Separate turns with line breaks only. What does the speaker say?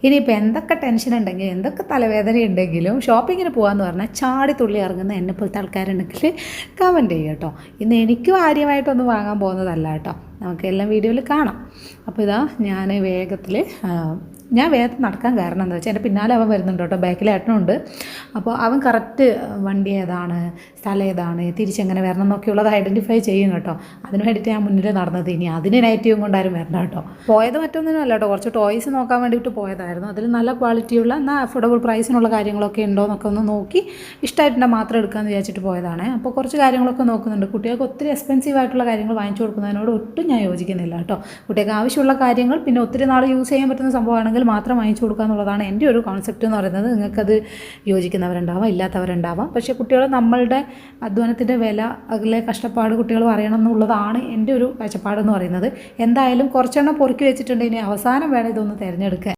ഇനിയിപ്പോൾ എന്തൊക്കെ ടെൻഷൻ ഉണ്ടെങ്കിലും എന്തൊക്കെ തലവേദന ഉണ്ടെങ്കിലും ഷോപ്പിങ്ങിന് പോകാമെന്ന് പറഞ്ഞാൽ ചാടി തുള്ളി ഇറങ്ങുന്ന എന്നെ പോലത്തെ ആൾക്കാരുണ്ടെങ്കിൽ കമൻറ്റ് ചെയ്യുക കേട്ടോ. ഇന്ന് എനിക്ക് കാര്യമായിട്ടൊന്നും വാങ്ങാൻ പോകുന്നതല്ല കേട്ടോ, നമുക്കെല്ലാം വീഡിയോയിൽ കാണാം. അപ്പോൾ ഇതാ ഞാൻ വേഗത്തിൽ നടക്കാൻ കാരണം എന്താ വെച്ചാൽ എൻ്റെ പിന്നാലെ അവൻ വരുന്നുണ്ട് കേട്ടോ, ബാക്കിൽ ഏട്ടനുണ്ട്. അപ്പോൾ അവൻ കറക്റ്റ് വണ്ടി ഏതാണ്, സ്ഥലം ഏതാണ്, തിരിച്ചെങ്ങനെ വരണം എന്നൊക്കെയുള്ളത് ഐഡൻറ്റിഫൈ ചെയ്യും കേട്ടോ. അതിന് വേണ്ടിയിട്ട് ഞാൻ മുന്നിൽ നടന്നത്. ഇനി അതിന് നെഗറ്റീവും കൊണ്ടാരും വരണം കേട്ടോ. പോയത് മറ്റൊന്നിനും അല്ല കേട്ടോ, കുറച്ച് ടോയ്സ് നോക്കാൻ വേണ്ടിയിട്ട് പോയതായിരുന്നു. അതിൽ നല്ല ക്വാളിറ്റിയുള്ള എന്നാൽ അഫോർഡബിൾ പ്രൈസിനുള്ള കാര്യങ്ങളൊക്കെ ഉണ്ടോ എന്നൊക്കെ ഒന്ന് നോക്കി ഇഷ്ടമായിട്ടുണ്ടെങ്കിൽ മാത്രം എടുക്കാമെന്ന് വിചാരിച്ചിട്ട് പോയതാണ്. അപ്പോൾ കുറച്ച് കാര്യങ്ങളൊക്കെ നോക്കുന്നുണ്ട്. കുട്ടികൾക്ക് ഒത്തിരി എക്സ്പെൻസീവ് ആയിട്ടുള്ള കാര്യങ്ങൾ വാങ്ങിച്ചു കൊടുക്കുന്നതിനോട് ഒട്ടും ഞാൻ യോജിക്കുന്നില്ല കേട്ടോ. കുട്ടികൾക്ക് ആവശ്യമുള്ള കാര്യങ്ങൾ പിന്നെ ഒത്തിരി നാൾ യൂസ് ചെയ്യാൻ പറ്റുന്ന സംഭവമാണെങ്കിൽ മാത്രം വാങ്ങിച്ചു കൊടുക്കുക എന്നുള്ളതാണ് എൻ്റെ ഒരു കോൺസെപ്റ്റ് എന്ന് പറയുന്നത്. നിങ്ങൾക്കത് യോജിക്കുന്നവരുണ്ടാവാം, ഇല്ലാത്തവരുണ്ടാവാം. പക്ഷേ കുട്ടികൾ നമ്മളുടെ അധ്വാനത്തിൻ്റെ വില, അതിലെ കഷ്ടപ്പാട് കുട്ടികൾ അറിയണം എന്നുള്ളതാണ് എൻ്റെ ഒരു കാഴ്ചപ്പാടെന്ന് പറയുന്നത്. എന്തായാലും കുറച്ചെണ്ണം പൊറുക്കി വെച്ചിട്ടുണ്ട്, ഇനി അവസാനം വേണം ഇതൊന്ന് തിരഞ്ഞെടുക്കാൻ.